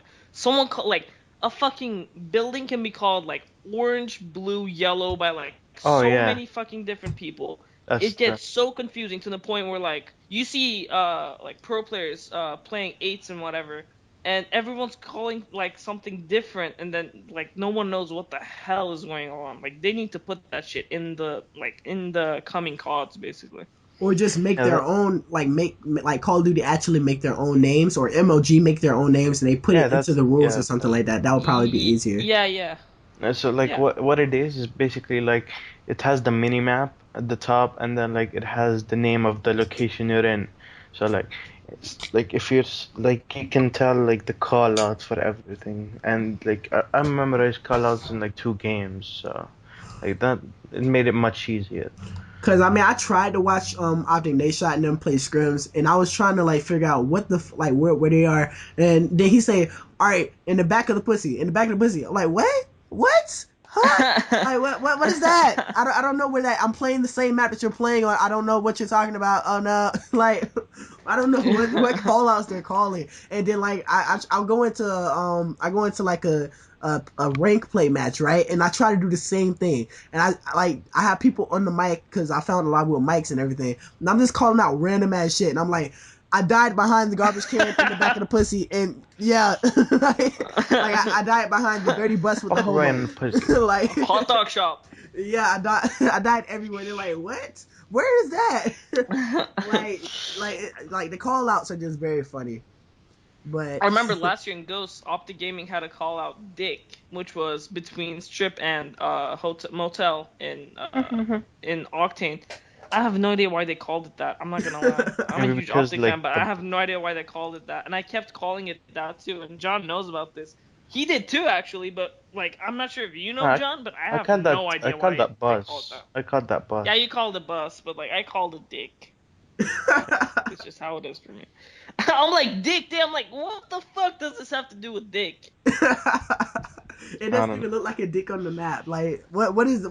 Like a fucking building can be called like orange, blue, yellow by like Oh so yeah. many fucking different people. That's It the gets so confusing to the point where like you see like pro players playing eights and whatever, and everyone's calling like something different, and then like no one knows what the hell is going on. Like they need to put that shit in the coming CODs basically. Or just make yeah their that own, like Call of Duty actually make their own names, or MOG make their own names and they put yeah it into that's the rules or yeah. something like that. That would probably be easier. Yeah, yeah, So like yeah. what it is basically like it has the mini map at the top and then like it has the name of the location you're in. So like it's like if like you can tell like the call outs for everything and like I memorized call outs in like 2 games so like that it made it much easier. Cause I mean, I tried to watch I think they shot and them play scrims, and I was trying to like figure out what the like where they are, and then he say, "All right, in the back of the pussy, in the back of the pussy." I'm like, what, huh? Like what is that? I don't know where that. I'm playing the same map that you're playing on. I don't know what you're talking about. Oh no, like I don't know what call outs they're calling, and then like I'll go into I go into like a rank play match, right? And I try to do the same thing. And I have people on the mic because I found a lot with mics and everything. And I'm just calling out random ass shit. And I'm like, I died behind the garbage can in the back of the pussy. And yeah, I died behind the dirty bus with the Fuck homo. Ryan Pussy. Like, Hot dog shop. yeah, I died everywhere. They're like, what? Where is that? like the call outs are just very funny. But I remember last year in Ghosts, Optic Gaming had a call out Dick, which was between Strip and hotel motel in Octane. I have no idea why they called it that. I'm not gonna lie. I'm a Maybe huge because Optic like fan, but the I have no idea why they called it that. And I kept calling it that too. And John knows about this. He did too, actually. But like, I'm not sure if you know I John, but I I have called no that I idea called why that they called it bus. that. I called that Yeah, bus. you called it bus, but like I called it Dick. It's just how it is for me. I'm like Dick. I'm like, what the fuck does this have to do with Dick? It I doesn't don't even look like a dick on the map. Like what is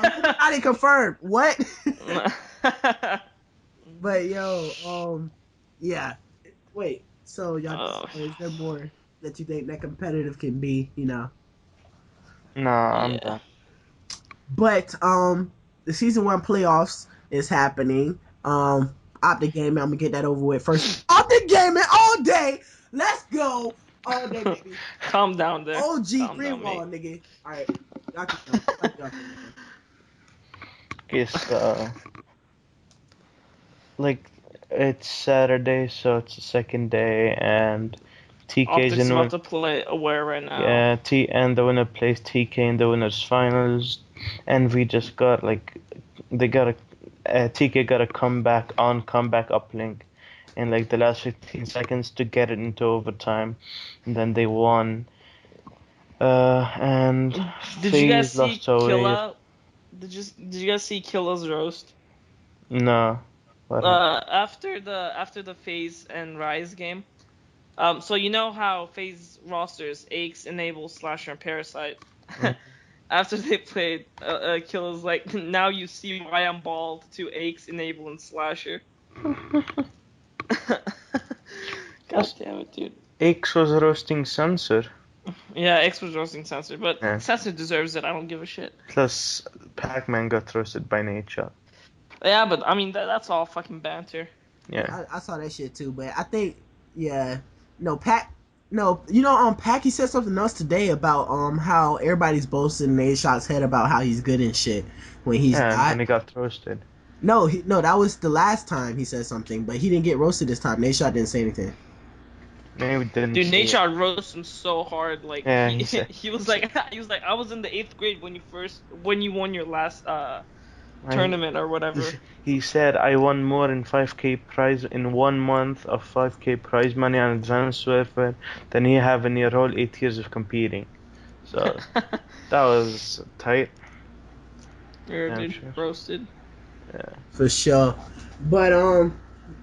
Illuminati confirmed? What? But yo, yeah. Wait. So y'all, Oh, is there more that you think that competitive can be? You know. Nah, I'm yeah. done. But the season one playoffs is happening. Optic Gaming. I'm gonna get that over with first. Optic Gaming all day. Let's go all day, baby. Calm down there. OG Calm green down, wall, mate. nigga. All right, y'all can go. Y'all can go. Okay, so like it's Saturday, so it's the second day, and TK's Optics in about win. to play Aware right now. Yeah, T and the winner plays TK in the winners finals, and we just got like they got a TK got a comeback uplink in like the last 15 seconds to get it into overtime, and then they won. And Did you guys FaZe lost see to Aware. Killa? Did you guys see Killa's roast? No, what happened? After the FaZe and Rise game. So you know how FaZe rosters Aches, Enable, Slasher, and Parasite. After they played, Killa's like, now you see why I'm bald to Aches, Enable, and Slasher. God Plus, damn it, dude. X was roasting Censor. Yeah, X was roasting Censor, but Yeah. Censor deserves it. I don't give a shit. Plus, Pac-Man got roasted by Nature. Yeah, but I mean that's all fucking banter. Yeah. I saw that shit too, but I think yeah. No, Pac. No, Pac. He said something else today about how everybody's boasting in A-Shot's head about how he's good and shit when he's Yeah, not. and he got roasted. No, that was the last time he said something, but he didn't get roasted this time. A-Shot didn't say anything. Maybe didn't Dude, say it. Nate roasted him so hard. Like Yeah, he he said. he was like I was in the 8th grade when you won your last I, tournament or whatever. he said I won more in 5K prize in 1 month of 5K prize money on advanced warfare than he have in your whole 8 years of competing. So that was tight. Yeah, Yeah, I'm dude, sure. roasted. Yeah. For sure. But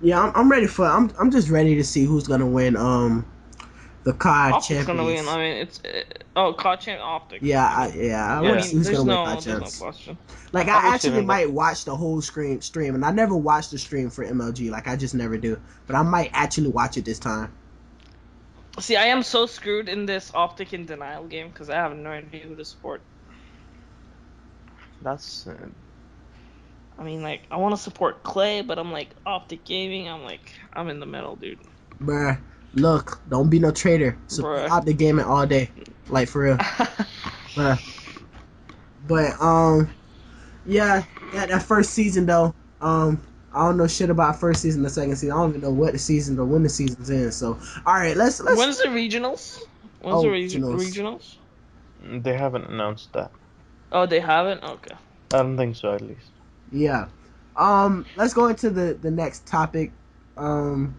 yeah, I'm ready for. I'm just ready to see who's gonna win the COD Optic's gonna win. champions. I mean, it's COD champ Optic. Yeah, I mean, I want I to Yeah. see mean, who's gonna win COD there's no champs. question. Like I I wish actually even got. might watch the whole stream, and I never watched the stream for MLG. Like I just never do. But I might actually watch it this time. See, I am so screwed in this Optic in denial game because I have no idea who to support. That's I mean, like, I want to support Clay, but I'm like Optic Gaming. I'm like, I'm in the middle, dude. Bruh, look, don't be no traitor. Support Bruh. Optic Gaming all day, like for real. Bruh. But yeah, that first season though, I don't know shit about first season, the second season. I don't even know what the season or when the season's in. So, all right, let's When's the regionals? When's the regionals. regionals? they haven't announced that. Oh, they haven't. Okay. I don't think so, at least. Yeah. Let's go into the next topic. Um,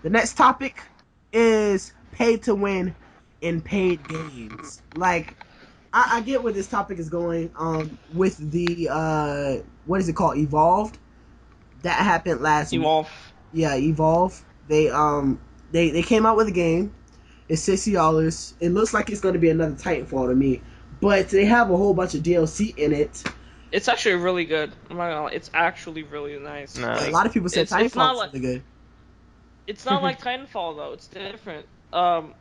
the next topic is pay to win in paid games. Like, I get where this topic is going. With the what is it called? Evolved. That happened last week. Evolve. Yeah, Evolve. They came out with a game. It's $60. It looks like it's going to be another Titanfall to me, but they have a whole bunch of DLC in it. It's actually really good. I'm not gonna lie. It's actually really nice. Nah. A Like, lot of people said it's not Titanfall was like really good. it's not like Titanfall though. It's different. Titanfall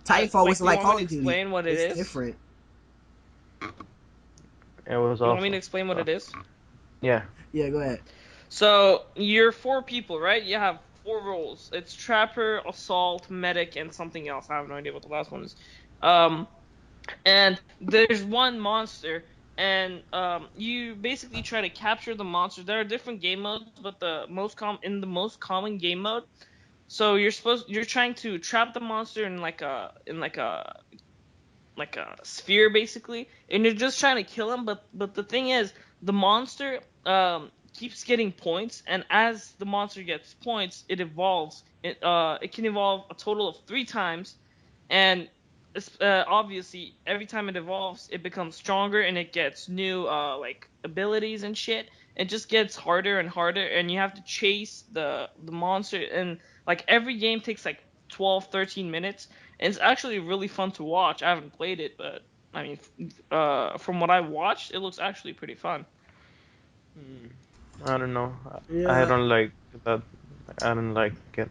Like, wasn't do you like want me Call to of Duty. explain what it It's is? different. It was You want me awful. to explain what it is? Yeah. Yeah, go ahead. So you're 4 people, right? You have 4 roles. It's trapper, assault, medic, and something else. I have no idea what the last one is. Um, and there's one monster, and you basically try to capture the monster. There are different game modes, but the most common game mode. So you're trying to trap the monster in like a sphere basically, and you're just trying to kill him. But the thing is, the monster keeps getting points, and as the monster gets points, it evolves. It can evolve a total of 3 times, and obviously every time it evolves, it becomes stronger and it gets new like abilities and shit. It just gets harder and harder, and you have to chase the monster, and like every game takes like 12 13 minutes, and it's actually really fun to watch. I haven't played it, but I mean, from what I watched, it looks actually pretty fun. I don't know. I Yeah. don't like that. I don't like it.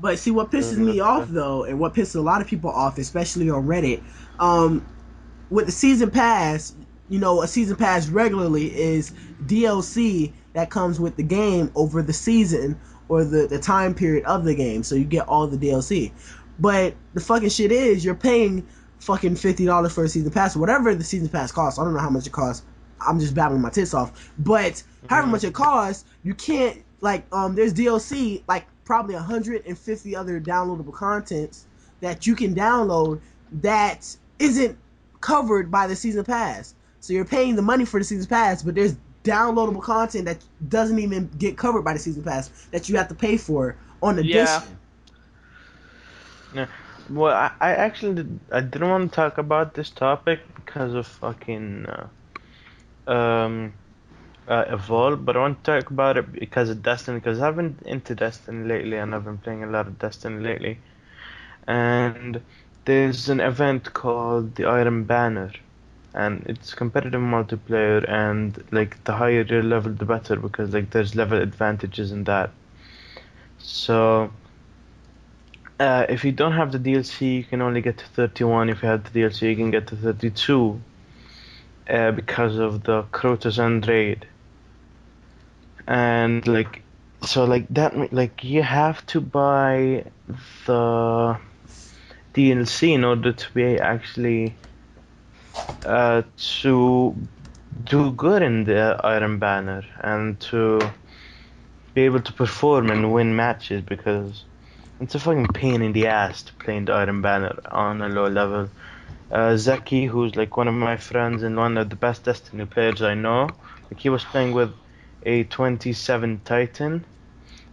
But see, what pisses Doesn't me look off good. though, and what pisses a lot of people off, especially on Reddit, um, with the season pass, a season pass regularly is DLC that comes with the game over the season or the time period of the game, so you get all the DLC. But the fucking shit is, you're paying fucking $50 for a season pass, whatever the season pass costs. I don't know how much it costs. I'm just babbling my tits off. But however much it costs, you can't there's DLC like probably 150 other downloadable contents that you can download that isn't covered by the season pass. So you're paying the money for the season pass, but there's downloadable content that doesn't even get covered by the season pass that you have to pay for on Yeah. addition. Yeah. Well, I actually I didn't want to talk about this topic because of fucking um Evolve, but I want to talk about it because of Destiny, because I've been into Destiny lately and I've been playing a lot of Destiny lately. And there's an event called the Iron Banner, and it's competitive multiplayer, and like the higher your level the better, because like there's level advantages in that. So if you don't have the DLC, you can only get to 31. If you have the DLC, you can get to 32 because of the Crotus and raid. And like So like that, like you have to buy the DLC in order to be actually to do good in the Iron Banner and to be able to perform and win matches because it's a fucking pain in the ass to play in the Iron Banner on a low level. Zeki, who's like one of my friends and one of the best Destiny players I know, like he was playing with a 27 Titan,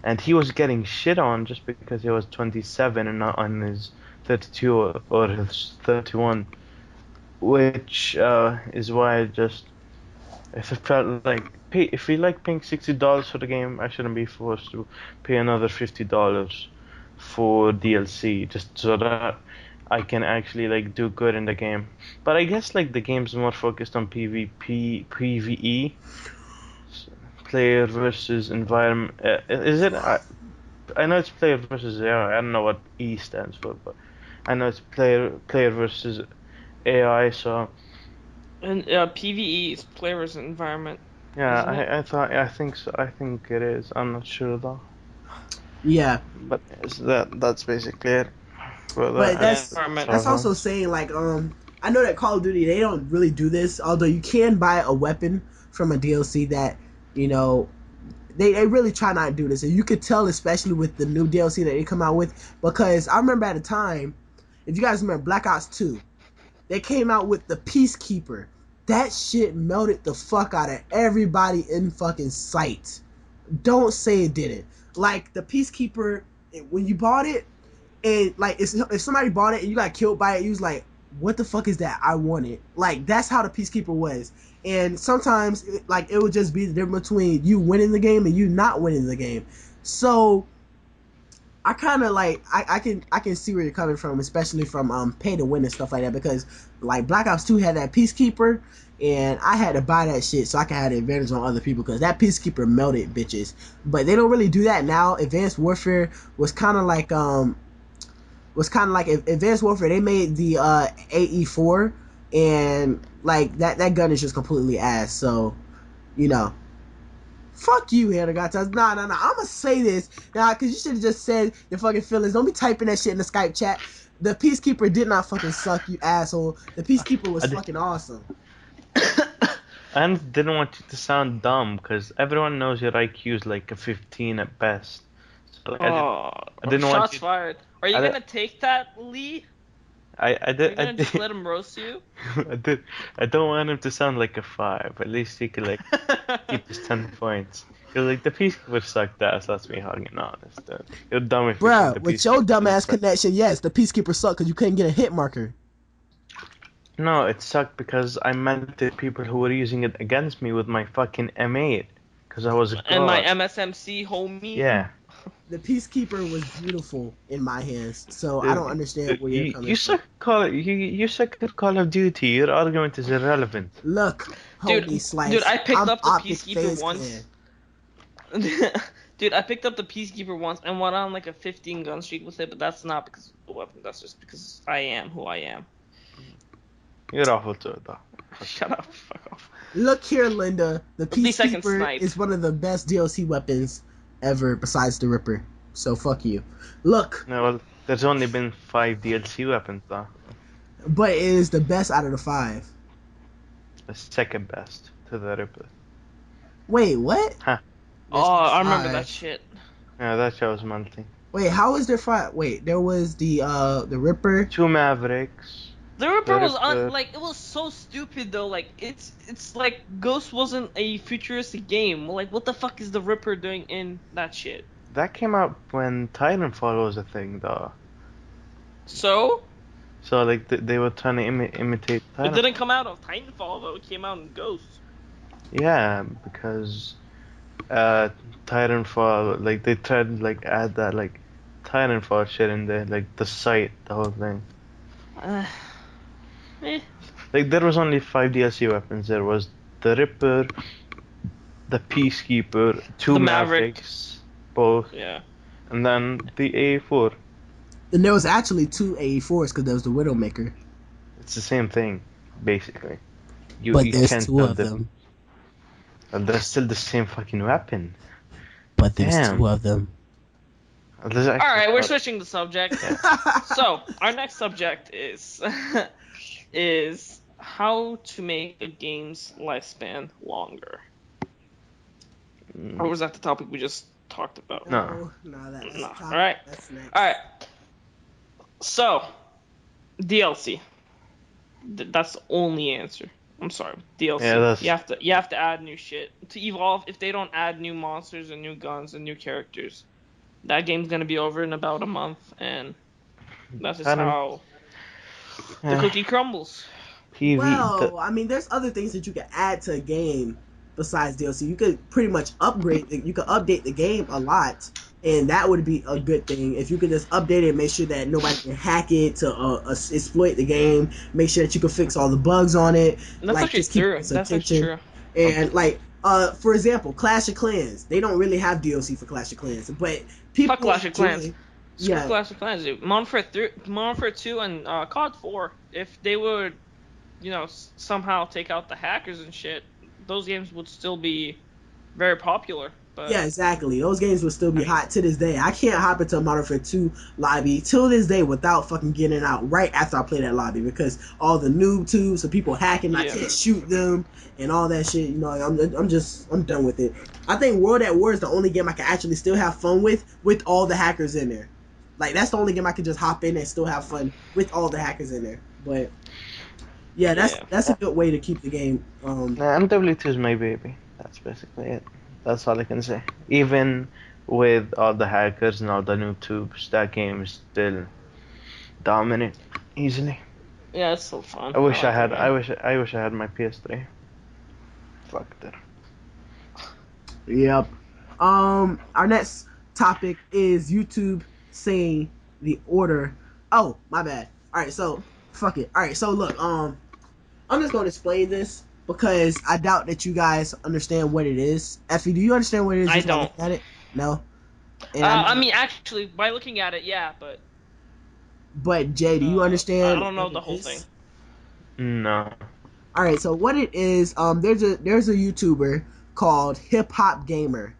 and he was getting shit on just because he was 27 and not on his 32 or his 31, which is why I just if it felt like if we like paying $60 for the game, I shouldn't be forced to pay another $50 for DLC just so that I can actually like do good in the game. But I guess like the game's more focused on PvE, player versus environment. Is it? I know it's player versus AI. I don't know what E stands for, but I know it's player versus AI. So And PVE is players environment, yeah, isn't it? I think so. I think it is. I'm not sure though. Yeah, But that's basically it for but that. Yeah, that's environment. that's also saying like I know that Call of Duty they don't really do this, although you can buy a weapon from a DLC that you know they really try not to do this, and you could tell especially with the new DLC that they come out with because I remember at a time, if you guys remember Black Ops 2, they came out with the Peacekeeper. That shit melted the fuck out of everybody in fucking sight. Don't say it didn't. Like the Peacekeeper, when you bought it, and like if somebody bought it and you got killed by it, you was like, "What the fuck is that? I want it." Like that's how the Peacekeeper was. And sometimes, like it would just be the difference between you winning the game and you not winning the game. So I kind of like I can see where you're coming from, especially from pay to win and stuff like that. Because like Black Ops 2 had that Peacekeeper, and I had to buy that shit so I could have the advantage on other people because that Peacekeeper melted bitches. But they don't really do that now. Advanced Warfare was kind of like Advanced Warfare. They made the AE4, and like that gun is just completely ass. So you know, fuck you, Hannah Ghattas. Nah. I'm gonna say this now because you should have just said your fucking feelings. Don't be typing that shit in the Skype chat. The Peacekeeper did not fucking suck, you asshole. The Peacekeeper was I did, fucking awesome. I didn't want you to sound dumb because everyone knows your IQ is like a 15 at best. So like Oh, I didn't want shots you. fired. Are you I gonna take that, Lee? Are you I gonna just did let him roast you? I did I don't want him to sound like a 5. At least he could like keep his 10 points. Cause like the Peacekeeper sucked ass. That's me fucking honest. You're dumb if you think Bruh, the with your Peacekeeper is dumbass connection, yes, the Peacekeeper sucked because you couldn't get a hit marker. No, it sucked because I met the people who were using it against me with my fucking M8 because I was a And my god. MSMC homie. Yeah. The Peacekeeper was beautiful in my hands, so I don't Dude, understand dude, where you're you coming from. suck you suck at Call of Duty. Your argument is irrelevant. Look, Dude, homie dude, Slice, I picked I'm up the Optic Peacekeeper Fans once. Clan. Dude, I picked up the Peacekeeper once and went on like a 15 gun streak with it, but that's not because of the weapon. That's just because I am who I am. You're awful too, though. Shut up. Fuck off. Look here, Linda. The 50-second Peacekeeper snipe. is one of the best DLC weapons ever besides the Ripper. So fuck you. Look, No, well, there's only been 5 DLC weapons, though. but it is the best out of the 5. The second best to the Ripper. Wait, what? Huh. Oh, There's I remember that 5. shit. Yeah, that shows monthly. Wait, how was there 5? Wait, there was the Ripper. 2 Mavericks. The The Ripper was Ripper. like it was so stupid though. Like it's like Ghost wasn't a futuristic game. Like what the fuck is the Ripper doing in that shit? That came out when Titanfall was a thing, though. So So, like, they were trying to imitate it Titanfall. didn't come out of Titanfall though. It came out in Ghost. Yeah, because uh Titanfall, like they tried to like add that like Titanfall shit in there, like the site, the whole thing. Uh, eh. Like there was only 5 DLC weapons. There was the Ripper, the Peacekeeper, 2 The Maverick. Mavericks, both, Yeah. and then the A4. And there was actually 2 AE4s because there was the Widowmaker. It's the same thing, basically. But You there's can't 2 tell of them. them. And they're still the same fucking weapon. but there's Damn. 2 of them. All right, we're switching the subject. So our next subject is is how to make a game's lifespan longer. Or was that the topic we just talked about? No. That's No. topic. All right. That's next. All right. So DLC. That's the only answer. I'm sorry, DLC. Yeah, that's... You have to add new shit to evolve. If they don't add new monsters and new guns and new characters, that game's gonna be over in about a month, and that's just how the cookie crumbles. Well, I mean, there's other things that you can add to a game besides DLC. You could pretty much upgrade. You could update the game a lot, and that would be a good thing. If you could just update it, make sure that nobody can hack it to exploit the game. Make sure that you can fix all the bugs on it. That's like actually just keep true. its That's attention. actually true. And like, for example, Clash of Clans. They don't really have DLC for Clash of Clans, but people Fuck Clash of Clans. Screw Yeah. Clash of Clans, dude. Modern Warfare 2 and COD 4. If they would, somehow take out the hackers and shit, those games would still be very popular. But Yeah, exactly. Those games would still be hot to this day. I can't hop into a Modern Warfare 2 lobby till this day without fucking getting out right after I play that lobby because all the noob tubes, the people hacking, I can't shoot them and all that shit. I'm done with it. I think World at War is the only game I can actually still have fun with all the hackers in there. Like that's the only game I can just hop in and still have fun with all the hackers in there. But yeah, that's a good way to keep the game. MW2 is my baby. That's basically it. That's all I can say. Even with all the hackers and all the noob tubes, that game is still dominant easily. Yeah, it's so fun. I wish I had my PS3. Fucked it. Yep. Our next topic is YouTube saying the order. Oh, my bad. All right, so fuck it. All right, so look, I'm just going to explain this because I doubt that you guys understand what it is. Effie, do you understand what it is? I don't. At it? No. I mean, actually, by looking at it, yeah, but. But Jay, do you understand? I don't know the whole thing. No. All right, so what it is, there's a YouTuber called Hip Hop Gamer.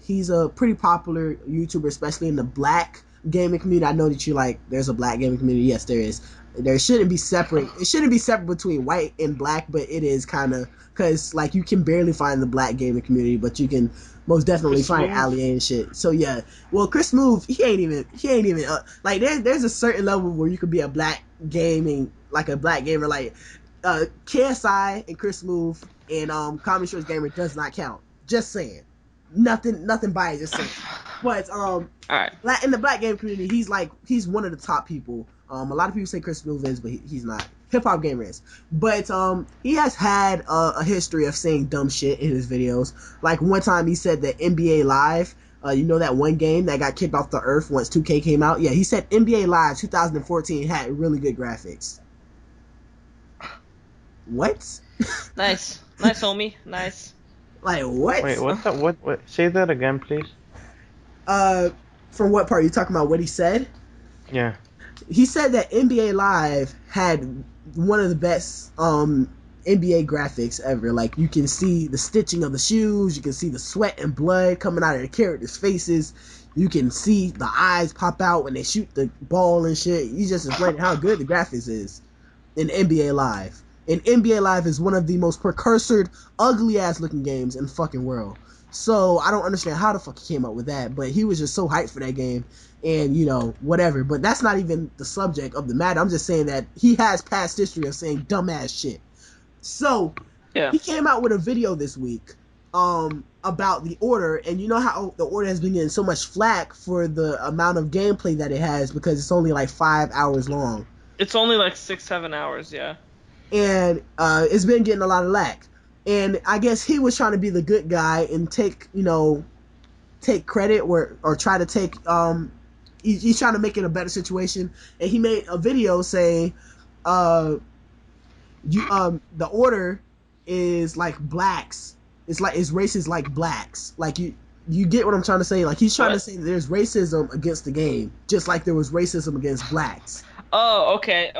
He's a pretty popular YouTuber, especially in the black gaming community. I know that you like. There's a black gaming community. Yes, there is. There shouldn't be separate. It shouldn't be separate between white and black, but it is kind of because like you can barely find the black gaming community, but you can most definitely find Allie and shit. So yeah, well, Chris Move, he ain't even like there's a certain level where you could be a black gamer like KSI and Chris Move and Comedy Shorts Gamer does not count. Just saying. Nothing biased, just saying. But Alright. In the black game community, he's one of the top people. A lot of people say Chris Move is, but he's not. Hip Hop Gamer is. But he has had a history of saying dumb shit in his videos. Like one time he said that NBA Live, that one game that got kicked off the earth once 2K came out? Yeah, he said NBA Live 2014 had really good graphics. What? Nice, homie. Nice. Like what? Wait, what? Say that again, please. From what part? You talking about what he said? Yeah. He said that NBA Live had one of the best NBA graphics ever. Like you can see the stitching of the shoes, you can see the sweat and blood coming out of the characters' faces. You can see the eyes pop out when they shoot the ball and shit. You just explained how good the graphics is in NBA Live. And NBA Live is one of the most precursored, ugly-ass looking games in the fucking world. So, I don't understand how the fuck he came up with that, but he was just so hyped for that game, and, whatever. But that's not even the subject of the matter. I'm just saying that he has past history of saying dumbass shit. So, He came out with a video this week about the order, and you know how the order has been getting so much flack for the amount of gameplay that it has because it's only like 5 hours long. It's only like 6-7 hours, yeah. And it's been getting a lot of lack. And I guess he was trying to be the good guy and take credit or try to take he's trying to make it a better situation. And he made a video saying the order is like blacks. It's racist like blacks. Like you get what I'm trying to say? Like he's trying to say that there's racism against the game, just like there was racism against blacks. Oh, okay,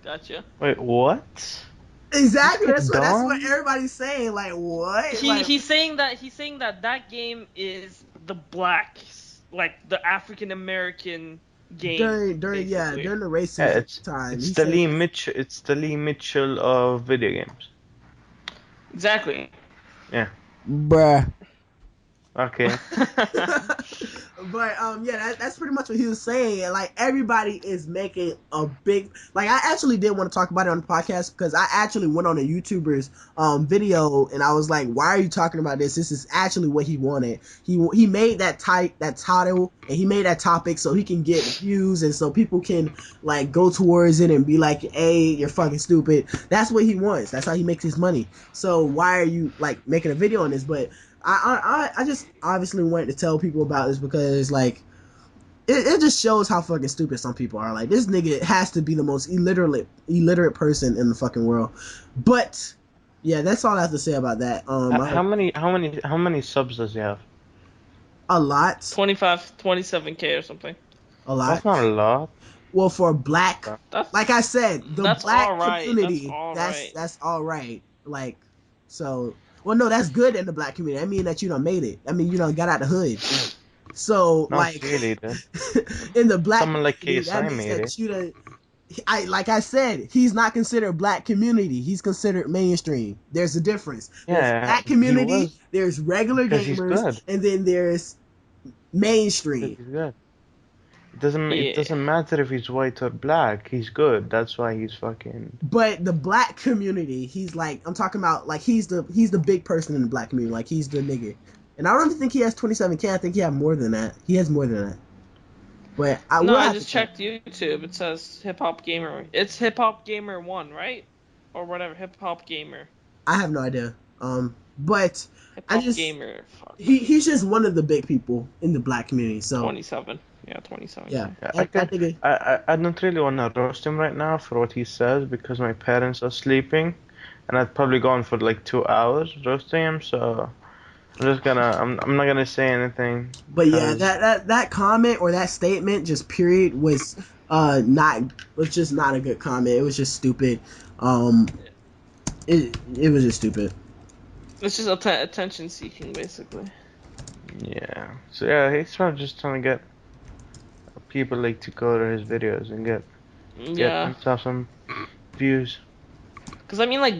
gotcha. Wait, what? Exactly. It's That's what dumb. everybody's saying. Like what? He Like he's saying that game is the blacks, like the African American game, basically. during the Yeah, racism time, it's he the said, Lee Mitchell. It's the Lee Mitchell of video games. Exactly. Yeah. "Bruh." Okay. But yeah, that's pretty much what he was saying. And like everybody is making a big like I actually did want to talk about it on the podcast because I actually went on a YouTuber's video and I was like, why are you talking about this? This is actually what he wanted. He made that title and he made that topic so he can get views and so people can like go towards it and be like, hey, you're fucking stupid. That's what he wants. That's how he makes his money. So why are you like making a video on this? But I just obviously wanted to tell people about this because like it just shows how fucking stupid some people are. Like this nigga has to be the most illiterate person in the fucking world. But yeah, that's all I have to say about that. How many subs does he have? A lot, 25, 27K or something. a That's lot. not a lot. Well, for black, like I said, the That's black all right. That's community, all that's right. that's all right. Like so, well, no, that's good in the black community. I mean that you done made it. I mean you done got out the hood. So Not like really, then. in the black Someone like community, that KSI means made it. that you done. Like I said, he's not considered black community. He's considered mainstream. There's a difference. There's Yeah, black he community. was There's regular because he's gamers, good. and then there's Because mainstream. he's good. It Yeah. doesn't matter if he's white or black. He's good. That's why he's fucking. But the black community, he's like I'm talking about. Like he's the big person in the black community. Like he's the nigga. And I don't even think he has 27K. I think he has more than that. He has more than that. But I No, will I have to just check. checked YouTube. It says Hip Hop Gamer. It's Hip Hop Gamer 1, right? Or whatever. Hip Hop Gamer. I have no idea. But Hip I Hop just Gamer. Fuck. he's just one of the big people in the black community. So 27. Yeah, 27K. yeah, Yeah, that nigga. I don't really want to roast him right now for what he says because my parents are sleeping, and I'd probably go on for like 2 hours roasting him. So I'm not gonna say anything But yeah, because that comment or that statement, just period, was just not a good comment. It was just stupid. Um, it was just stupid. It's just attention seeking, basically. yeah. So yeah, he's probably just trying to get people like to go to his videos and get Yeah. himself some views. Because, I mean, like,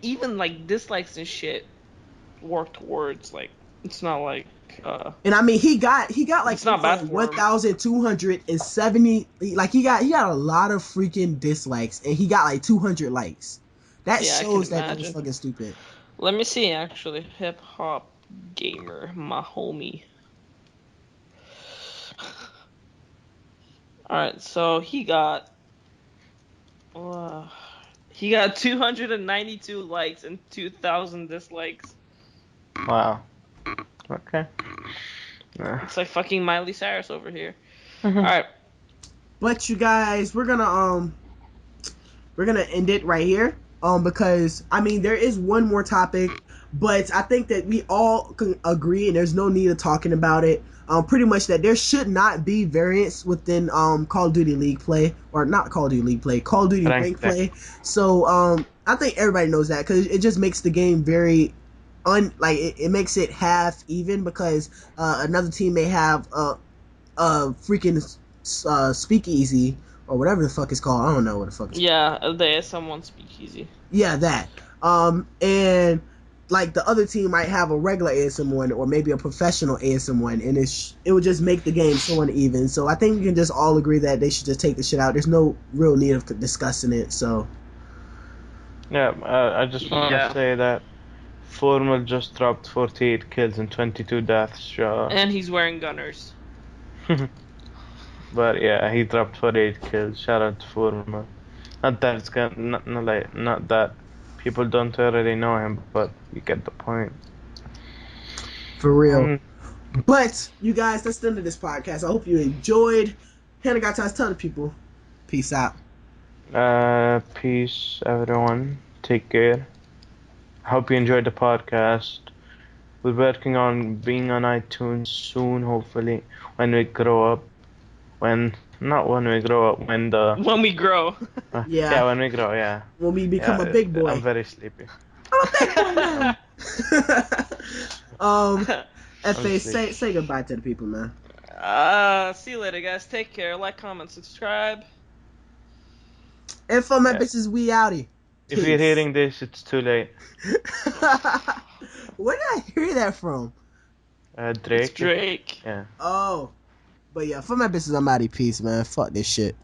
even like, dislikes and shit work towards, like, it's not like, And I mean, he got like it's not bad for him. 1,270. Like he got a lot of freaking dislikes, and he got like 200 likes. That Yeah, I can shows that was imagine. fucking stupid. Let me see, actually. Hip Hop Gamer, my homie. Alright, so uh, he got 292 likes and 2,000 dislikes. Wow. Okay. It's like fucking Miley Cyrus over here. Mhm. Alright. But you guys, we're gonna end it right here. Because I mean there is one more topic, but I think that we all can agree, and there's no need of talking about it. Pretty much that there should not be variants within Call of Duty League play, or not Call of Duty League play, Call of Duty rank play. So I think everybody knows that because it just makes the game very it makes it half even because another team may have a freaking speakeasy or whatever the fuck it's called. I don't know what the fuck it's called. Yeah, there is someone speakeasy. Yeah, that. And like the other team might have a regular ASM one or maybe a professional ASM one, and it would just make the game so uneven. So I think we can just all agree that they should just take the shit out. There's no real need of discussing it. So Yeah, I just want to say that Formal just dropped 48 kills and 22 deaths. And he's wearing gunners. But yeah, he dropped 48 kills. Shout out to Formal. Not that it's gonna, not that people don't already know him, but you get the point. for real. But you guys, that's the end of this podcast. I hope you enjoyed. Hannah Ghattas, tell the people. Peace out. Peace, everyone. Take care. Hope you enjoyed the podcast. We're working on being on iTunes soon, hopefully, when we grow up. When Not when we grow up. When the When we grow. Yeah. when we grow. Yeah. When we become a Yeah. big boy. I'm very sleepy. I'm a big boy now. I'm Fa, sleepy. say goodbye to the people, man. See you later, guys. Take care. Like, comment, subscribe. And for my Yeah. bitches, we outie. If you're Peace. hearing this, it's too late. Where did I hear that from? It's Drake. Drake. Yeah. Oh. But yeah, for my bitches, I'm outie. Peace, man. Fuck this shit.